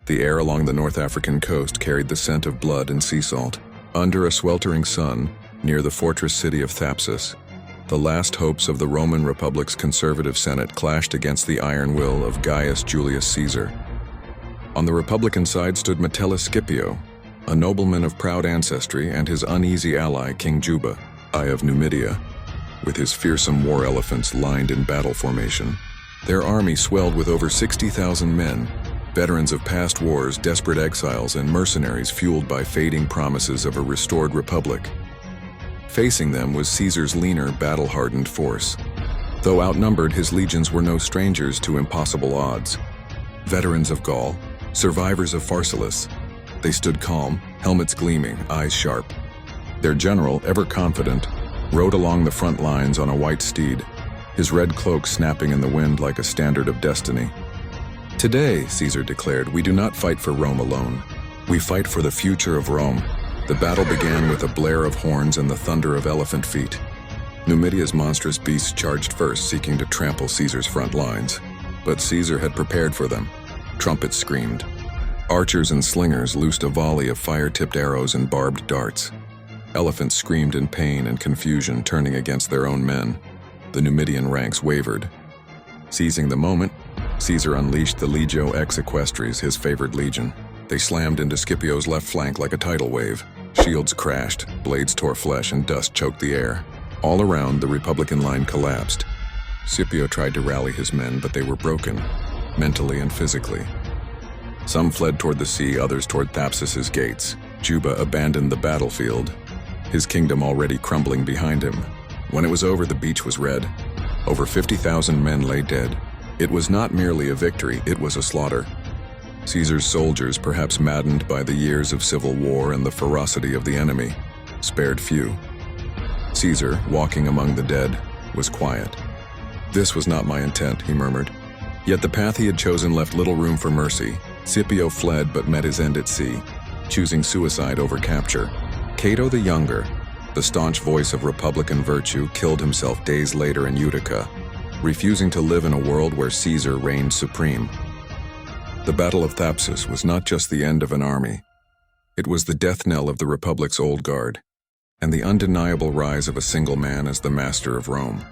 The air along the North African coast carried the scent of blood and sea salt. Under a sweltering sun, near the fortress city of Thapsus, the last hopes of the Roman Republic's conservative Senate clashed against the iron will of Gaius Julius Caesar. On the Republican side stood Metellus Scipio, a nobleman of proud ancestry, and his uneasy ally King Juba, I of Numidia, with his fearsome war elephants lined in battle formation. Their army swelled with over 60,000 men, veterans of past wars, desperate exiles, and mercenaries fueled by fading promises of a restored republic. Facing them was Caesar's leaner, battle-hardened force. Though outnumbered, his legions were no strangers to impossible odds. Veterans of Gaul, survivors of Pharsalus, they stood calm, helmets gleaming, eyes sharp. Their general, ever confident, rode along the front lines on a white steed, his red cloak snapping in the wind like a standard of destiny. "Today," Caesar declared, "we do not fight for Rome alone. We fight for the future of Rome." The battle began with a blare of horns and the thunder of elephant feet. Numidia's monstrous beasts charged first, seeking to trample Caesar's front lines. But Caesar had prepared for them. Trumpets screamed. Archers and slingers loosed a volley of fire-tipped arrows and barbed darts. Elephants screamed in pain and confusion, turning against their own men. The Numidian ranks wavered. Seizing the moment, Caesar unleashed the Legio Ex Equestris, his favored legion. They slammed into Scipio's left flank like a tidal wave. Shields crashed, blades tore flesh, and dust choked the air. All around, the Republican line collapsed. Scipio tried to rally his men, but they were broken, mentally and physically. Some fled toward the sea, others toward Thapsus's gates. Juba abandoned the battlefield, his kingdom already crumbling behind him. When it was over, the beach was red. Over 50,000 men lay dead. It was not merely a victory, it was a slaughter. Caesar's soldiers, perhaps maddened by the years of civil war and the ferocity of the enemy, spared few. Caesar, walking among the dead, was quiet. "This was not my intent," he murmured. Yet the path he had chosen left little room for mercy. Scipio fled but met his end at sea, choosing suicide over capture. Cato the Younger, the staunch voice of Republican virtue, killed himself days later in Utica, refusing to live in a world where Caesar reigned supreme. The Battle of Thapsus was not just the end of an army. It was the death knell of the Republic's old guard, and the undeniable rise of a single man as the master of Rome.